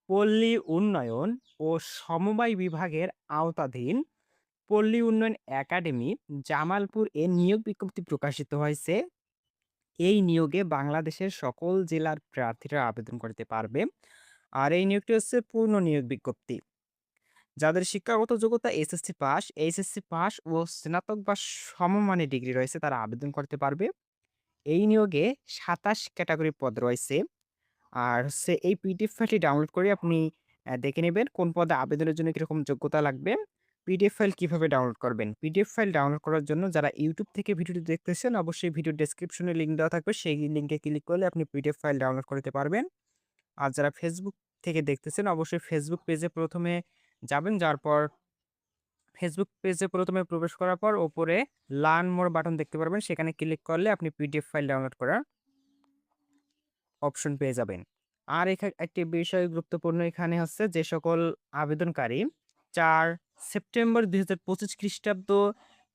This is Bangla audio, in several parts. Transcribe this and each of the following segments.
পল্লী উন্নয়ন ও সমবায় বিভাগের আওতাধীন পল্লী উন্নয়ন একাডেমি জামালপুর এ নিয়োগ বিজ্ঞপ্তি প্রকাশিত হয়েছে। এই নিয়োগে বাংলাদেশের সকল জেলার প্রার্থীরা আবেদন করতে পারবে। আর এই নিয়োগটি হচ্ছে পূর্ণ নিয়োগ বিজ্ঞপ্তি। যাদের শিক্ষাগত যোগ্যতা এসএসসি পাস, এইচএসসি পাস ও স্নাতক বা সমমানের ডিগ্রি রয়েছে তারা আবেদন করতে পারবে। এই নিয়োগে ২৭ ক্যাটাগরি পদ রয়েছে। আর হচ্ছে এই পিডিএফ ফাইলটি ডাউনলোড করে আপনি দেখে নেবেন কোন পদে আবেদনের জন্য কিরকম যোগ্যতা লাগবে। পিডিএফ ফাইল কিভাবে ডাউনলোড করবেন? পিডিএফ ফাইল ডাউনলোড করার জন্য যারা YouTube থেকে ভিডিওটি দেখতেছেন অবশ্যই ভিডিও ডেসক্রিপশনে লিঙ্ক দেওয়া থাকবে। সেই লিঙ্কে ক্লিক করলে আপনি পিডিএফ ফাইল ডাউনলোড করতে পারবেন। আর যারা Facebook থেকে দেখতেছেন অবশ্যই Facebook পেজে ১ম এ যাবেন। যাওয়ার পর Facebook পেজে ১ম এ প্রবেশ করার পর উপরে লার্ন মোর বাটন দেখতে পারবেন। সেখানে ক্লিক করলে আপনি পিডিএফ ফাইল ডাউনলোড করার অপশন পেয়ে যাবেন। আর একটি বিষয় গুরুত্বপূর্ণ এখানে হচ্ছে যে সকল আবেদনকারী ৪ সেপ্টেম্বর ২০২৫ খ্রিস্টাব্দ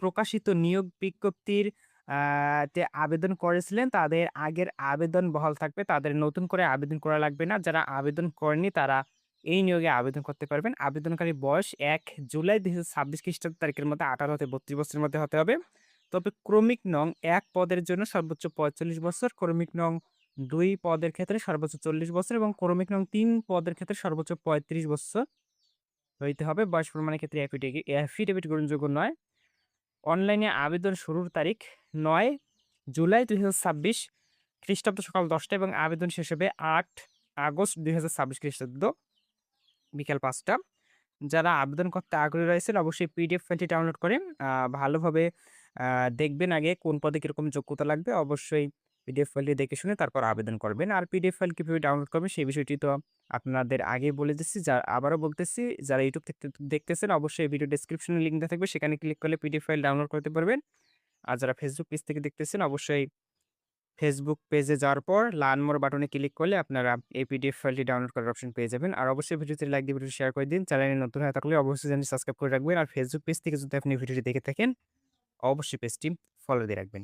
প্রকাশিত নিয়োগ বিজ্ঞপ্তির আ তে আবেদন করেছিলেন তাদের আগের আবেদন বহাল থাকবে। তাদের নতুন করে আবেদন করা লাগবে না। যারা আবেদন করেনি তারা এই নিয়োগে আবেদন করতে পারবেন। আবেদনকারীর বয়স ১ জুলাই ২০২৬ খ্রিস্টাব্দ তারিখের মধ্যে ১৮ হতে ৩২ বছরের মধ্যে হতে হবে। তবে ক্রমিক নং ১ পদের জন্য সর্বোচ্চ ৪৫ বছর, ক্রমিক নং ২ পদের ক্ষেত্রে সর্বোচ্চ ৪০ বছর এবং ক্রমিক নং ৩ পদের ক্ষেত্রে সর্বোচ্চ ৩৫ বছর হইতে হবে। বয়স প্রমাণের ক্ষেত্রে অ্যাফিডেভিট গ্রহণযোগ্য নয়। অনলাইনে আবেদন শুরুর তারিখ ৯ জুলাই ২০২৬ খ্রিস্টাব্দ সকাল ১০ টা এবং আবেদন শেষ হবে ৮ আগস্ট ২০২৬ খ্রিস্টাব্দ বিকাল ৫ টা। যারা আবেদন করতে আগ্রহী রয়েছেন অবশ্যই পিডিএফ ফাইলটি ডাউনলোড করে আ ভালোভাবে আ দেখবেন আগে কোন পদে কিরকম যোগ্যতা লাগবে। অবশ্যই পিডিএফ ফাইলটি দেখে শুনে তারপর আবেদন করবেন। আর পিডিএফ ফাইল কিভাবে ডাউনলোড করবেন সেই বিষয়টি তো আপনাদের আগেই বলে দিচ্ছি। আবারও বলতেছি যারা YouTube থেকে দেখতেছেন অবশ্যই ভিডিও ডেসক্রিপশনে লিঙ্ক দেওয়া থাকবে। সেখানে ক্লিক করলে পিডিএফ ফাইল ডাউনলোড করতে পারবেন। আর যারা Facebook পেজ থেকে দেখতেছেন অবশ্যই Facebook পেজে যাওয়ার পর লার্ন মোর বাটনে ক্লিক করলে আপনারা এই পিডিএফ ফাইলটি ডাউনলোড করার অপশন পেয়ে যাবেন। আর অবশ্যই ভিডিওতে লাইক দিয়ে ভিডিওটি শেয়ার করে দিন। চ্যানেলে নতুন হয়ে থাকলে অবশ্যই চ্যানেলটি সাবস্ক্রাইব করে রাখবেন। আর Facebook পেজ থেকে যদি আপনি ভিডিওটি দেখে থাকেন অবশ্যই পেজটি ফলো দিয়ে রাখবেন।